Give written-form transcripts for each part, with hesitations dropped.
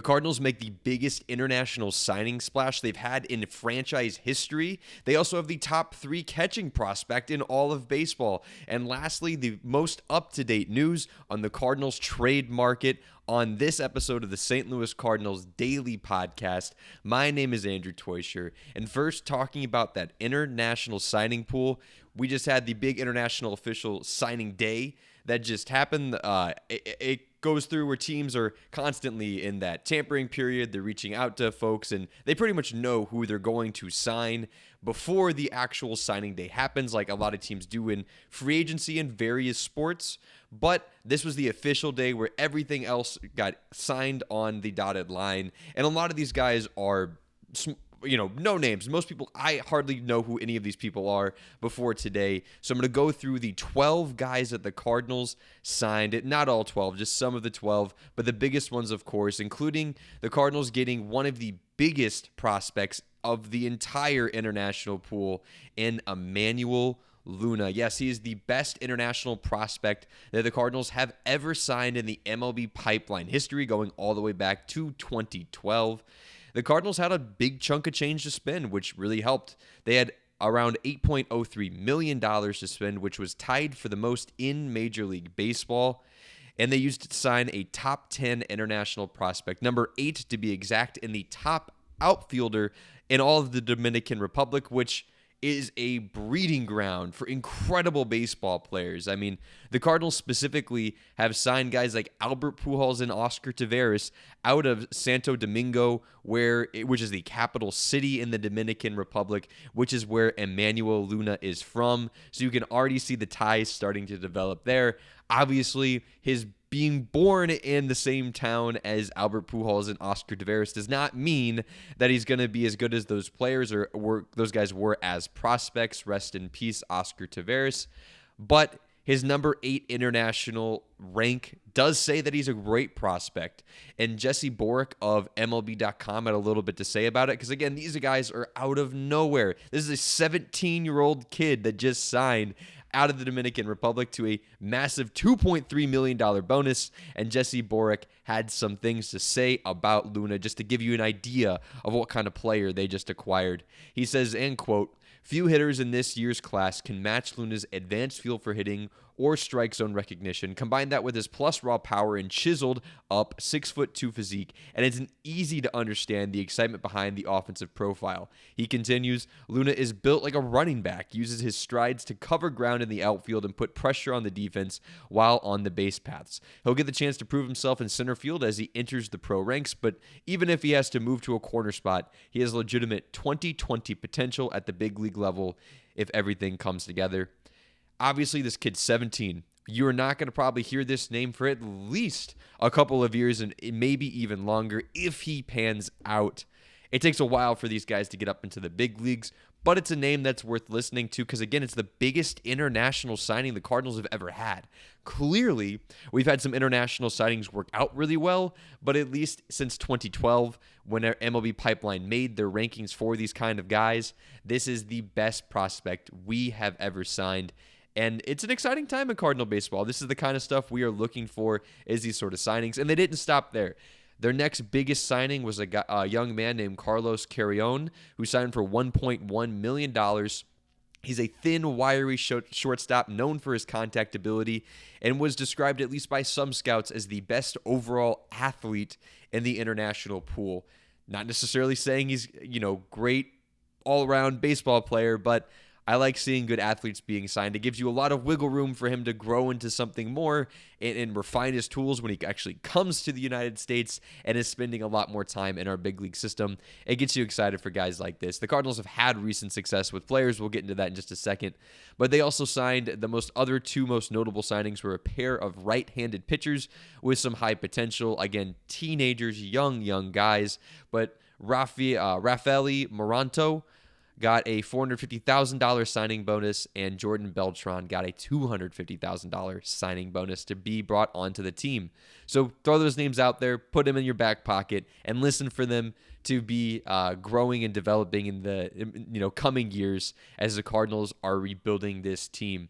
The Cardinals make the biggest international signing splash they've had in franchise history. They also have the top 3 catching prospect in all of baseball. And lastly, the most up-to-date news on the Cardinals trade market on this episode of the St. Louis Cardinals Daily podcast. My name is Andrew Teuscher. And first, talking about that international signing pool, we just had the big international official signing day that just happened. It goes through where teams are constantly in that tampering period. They're reaching out to folks, and they pretty much know who they're going to sign before the actual signing day happens, like a lot of teams do in free agency in various sports. But this was the official day where everything else got signed on the dotted line, and a lot of these guys are no names. Most people, I hardly know who any of these people are before today. So I'm going to go through the 12 guys that the Cardinals signed. Not all 12, just some of the 12, but the biggest ones, of course, including the Cardinals getting one of the biggest prospects of the entire international pool in Emmanuel Luna. Yes, he is the best international prospect that the Cardinals have ever signed in the MLB pipeline history, going all the way back to 2012. The Cardinals had a big chunk of change to spend, which really helped. They had around $8.03 million to spend, which was tied for the most in Major League Baseball. And they used it to sign a top 10 international prospect, number 8 to be exact, in the top outfielder in all of the Dominican Republic, which is a breeding ground for incredible baseball players. I mean, the Cardinals specifically have signed guys like Albert Pujols and Oscar Taveras out of Santo Domingo, which is the capital city in the Dominican Republic, which is where Emmanuel Luna is from. So you can already see the ties starting to develop there. Obviously, his being born in the same town as Albert Pujols and Oscar Taveras does not mean that he's going to be as good as those players or those guys were as prospects. Rest in peace, Oscar Taveras. But his number 8 international rank does say that he's a great prospect. And Jesse Borick of MLB.com had a little bit to say about it because, again, these guys are out of nowhere. This is a 17-year-old kid that just signed out of the Dominican Republic to a massive $2.3 million bonus, and Jesse Borick had some things to say about Luna just to give you an idea of what kind of player they just acquired. He says, and quote, "Few hitters in this year's class can match Luna's advanced feel for hitting or strike zone recognition. Combine that with his plus raw power and chiseled up 6'2" physique, and it's easy to understand the excitement behind the offensive profile." He continues, "Luna is built like a running back, uses his strides to cover ground in the outfield and put pressure on the defense while on the base paths. He'll get the chance to prove himself in center field as he enters the pro ranks, but even if he has to move to a corner spot, he has legitimate 2020 potential at the big league level if everything comes together." Obviously, this kid's 17. You're not going to probably hear this name for at least a couple of years and maybe even longer if he pans out. It takes a while for these guys to get up into the big leagues, but it's a name that's worth listening to because, again, it's the biggest international signing the Cardinals have ever had. Clearly, we've had some international signings work out really well, but at least since 2012, when our MLB Pipeline made their rankings for these kind of guys, this is the best prospect we have ever signed. And it's an exciting time in Cardinal baseball. This is the kind of stuff we are looking for, is these sort of signings. And they didn't stop there. Their next biggest signing was a young man named Carlos Carrion, who signed for $1.1 million. He's a thin, wiry shortstop known for his contact ability and was described, at least by some scouts, as the best overall athlete in the international pool. Not necessarily saying he's, great all-around baseball player, but I like seeing good athletes being signed. It gives you a lot of wiggle room for him to grow into something more and refine his tools when he actually comes to the United States and is spending a lot more time in our big league system. It gets you excited for guys like this. The Cardinals have had recent success with players. We'll get into that in just a second. But they also signed the other two most notable signings were a pair of right-handed pitchers with some high potential. Again, teenagers, young guys. But Rafaeli Moranto got a $450,000 signing bonus, and Jordan Beltran got a $250,000 signing bonus to be brought onto the team. So throw those names out there, put them in your back pocket, and listen for them to be growing and developing in the coming years as the Cardinals are rebuilding this team.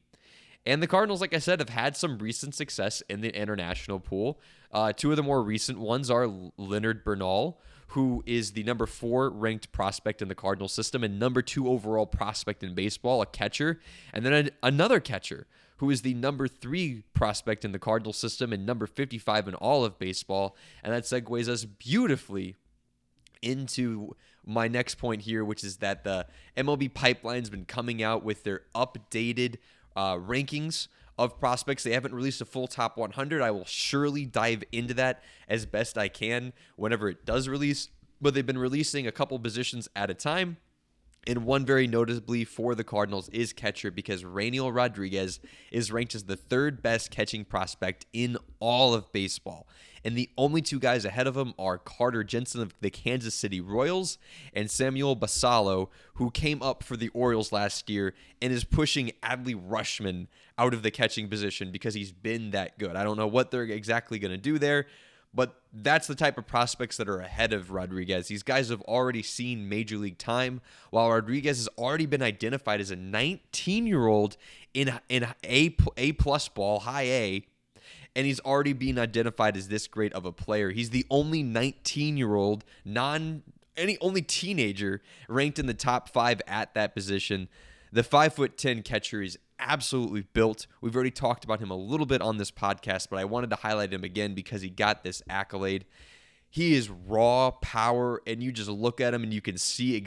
And the Cardinals, like I said, have had some recent success in the international pool. Two of the more recent ones are Leonard Bernal, who is the number 4 ranked prospect in the Cardinals system and number 2 overall prospect in baseball, a catcher, and then another catcher who is the number 3 prospect in the Cardinals system and number 55 in all of baseball. And that segues us beautifully into my next point here, which is that the MLB Pipeline's been coming out with their updated rankings of prospects. They haven't released a full top 100. I will surely dive into that as best I can whenever it does release, but they've been releasing a couple positions at a time. And one very notably for the Cardinals is catcher, because Rainiel Rodriguez is ranked as the 3rd best catching prospect in all of baseball. And the only 2 guys ahead of him are Carter Jensen of the Kansas City Royals and Samuel Basallo, who came up for the Orioles last year and is pushing Adley Rutschman out of the catching position because he's been that good. I don't know what they're exactly going to do there, but that's the type of prospects that are ahead of Rodriguez. These guys have already seen major league time, while Rodriguez has already been identified as a 19-year-old in A-plus ball, high A, and he's already been identified as this great of a player. He's the only 19-year-old, only teenager ranked in the top 5 at that position. The 5'10" catcher is absolutely built. We've already talked about him a little bit on this podcast, but I wanted to highlight him again because he got this accolade. He is raw power, and you just look at him and you can see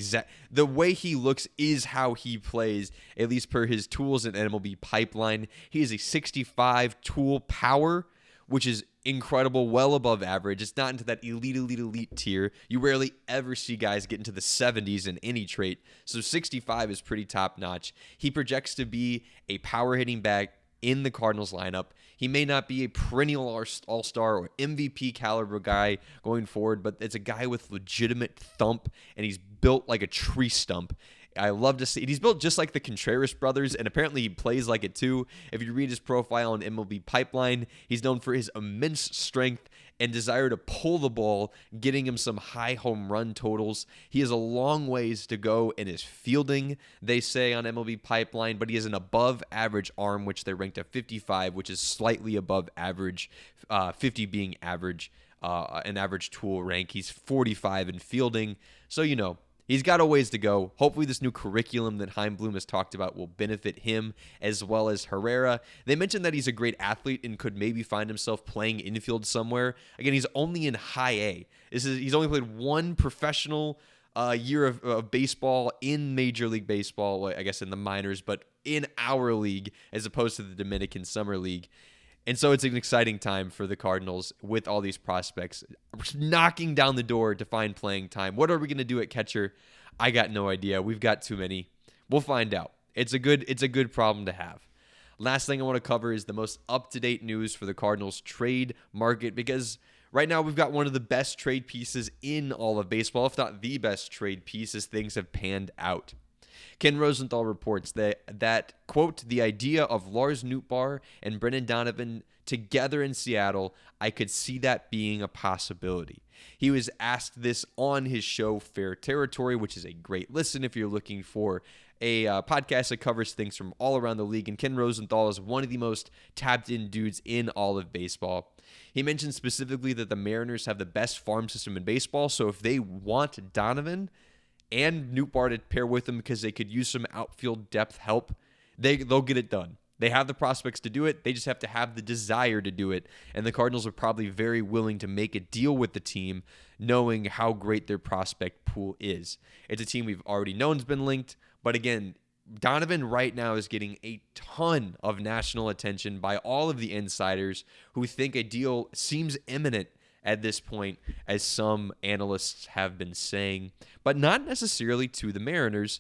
the way he looks is how he plays, at least per his tools and MLB Pipeline. He is a 65 tool power, which is incredible, well above average. It's not into that elite tier. You rarely ever see guys get into the 70s in any trait. So 65 is pretty top notch. He projects to be a power hitting back in the Cardinals lineup. He may not be a perennial all-star or MVP caliber guy going forward, but it's a guy with legitimate thump, and he's built like a tree stump. I love to see it. He's built just like the Contreras brothers, and apparently he plays like it too. If you read his profile on MLB Pipeline, he's known for his immense strength and desire to pull the ball, getting him some high home run totals. He has a long ways to go in his fielding, they say on MLB Pipeline, but he has an above average arm, which they ranked at 55, which is slightly above average, 50 being average, an average tool rank. He's 45 in fielding, so he's got a ways to go. Hopefully this new curriculum that Chaim Bloom has talked about will benefit him as well as Herrera. They mentioned that he's a great athlete and could maybe find himself playing infield somewhere. Again, he's only in high A. He's only played one professional year of baseball in Major League Baseball, I guess in the minors, but in our league as opposed to the Dominican Summer League. And so it's an exciting time for the Cardinals with all these prospects knocking down the door to find playing time. What are we going to do at catcher? I got no idea. We've got too many. We'll find out. It's a good problem to have. Last thing I want to cover is the most up-to-date news for the Cardinals trade market, because right now we've got one of the best trade pieces in all of baseball, if not the best trade piece, as things have panned out. Ken Rosenthal reports that, quote, the idea of Lars Nootbaar and Brendan Donovan together in Seattle, I could see that being a possibility. He was asked this on his show Fair Territory, which is a great listen if you're looking for a podcast that covers things from all around the league. And Ken Rosenthal is one of the most tapped-in dudes in all of baseball. He mentioned specifically that the Mariners have the best farm system in baseball, so if they want Donovan and Nootbaar to pair with them because they could use some outfield depth help, they'll get it done. They have the prospects to do it. They just have to have the desire to do it. And the Cardinals are probably very willing to make a deal with the team, knowing how great their prospect pool is. It's a team we've already known has been linked. But again, Donovan right now is getting a ton of national attention by all of the insiders who think a deal seems imminent at this point, as some analysts have been saying, but not necessarily to the Mariners.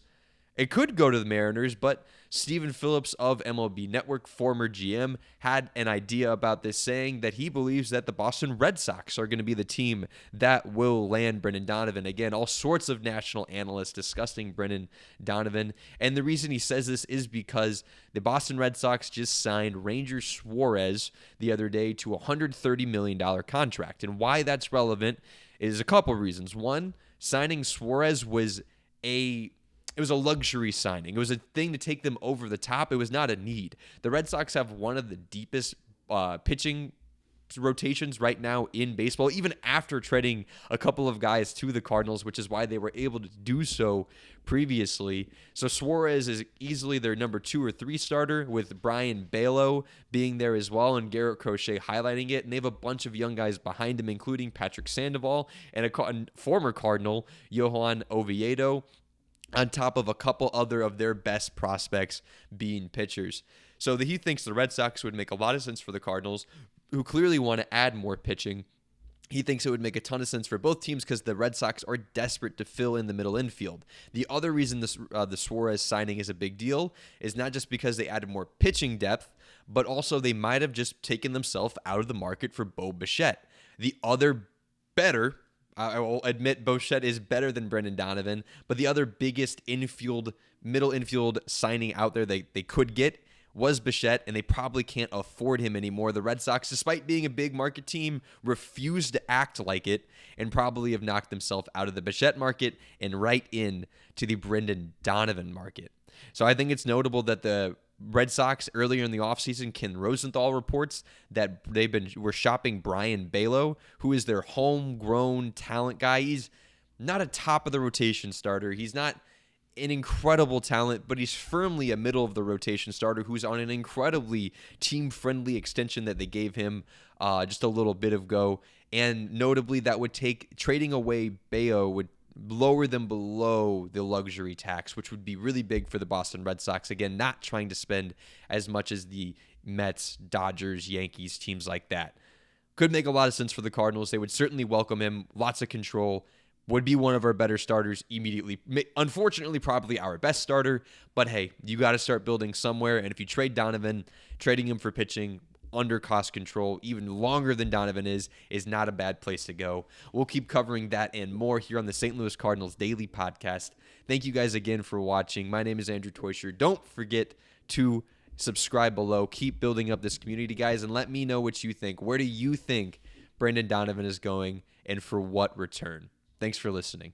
It could go to the Mariners, but Stephen Phillips of MLB Network, former GM, had an idea about this, saying that he believes that the Boston Red Sox are going to be the team that will land Brendan Donovan. Again, all sorts of national analysts discussing Brendan Donovan, and the reason he says this is because the Boston Red Sox just signed Ranger Suarez the other day to a $130 million contract, and why that's relevant is a couple reasons. One, signing Suarez was a luxury signing. It was a thing to take them over the top. It was not a need. The Red Sox have one of the deepest pitching rotations right now in baseball, even after trading a couple of guys to the Cardinals, which is why they were able to do so previously. So Suarez is easily their number 2 or 3 starter, with Brian Balo being there as well, and Garrett Crochet highlighting it. And they have a bunch of young guys behind him, including Patrick Sandoval and a former Cardinal, Johan Oviedo, on top of a couple other of their best prospects being pitchers. So he thinks the Red Sox would make a lot of sense for the Cardinals, who clearly want to add more pitching. He thinks it would make a ton of sense for both teams because the Red Sox are desperate to fill in the middle infield. The other reason the Suarez signing is a big deal is not just because they added more pitching depth, but also they might have just taken themselves out of the market for Bo Bichette. The other better, I will admit Bichette is better than Brendan Donovan, but the other biggest middle infield signing out there they could get was Bichette, and they probably can't afford him anymore. The Red Sox, despite being a big market team, refuse to act like it and probably have knocked themselves out of the Bichette market and right in to the Brendan Donovan market. So I think it's notable that the Red Sox earlier in the offseason, Ken Rosenthal reports that were shopping Brian Balo, who is their homegrown talent guy. He's not a top of the rotation starter. He's not an incredible talent, but he's firmly a middle of the rotation starter who's on an incredibly team-friendly extension that they gave him just a little bit ago. And notably, that would trading away Bayo would lower them below the luxury tax, which would be really big for the Boston Red Sox. Again, not trying to spend as much as the Mets, Dodgers, Yankees, teams like that. Could make a lot of sense for the Cardinals. They would certainly welcome him. Lots of control. Would be one of our better starters immediately. Unfortunately, probably our best starter. But hey, you got to start building somewhere. And if you trade Donovan, trading him for pitching under cost control, even longer than Donovan is not a bad place to go. We'll keep covering that and more here on the St. Louis Cardinals Daily Podcast. Thank you guys again for watching. My name is Andrew Teuscher. Don't forget to subscribe below. Keep building up this community, guys, and let me know what you think. Where do you think Brendan Donovan is going, and for what return? Thanks for listening.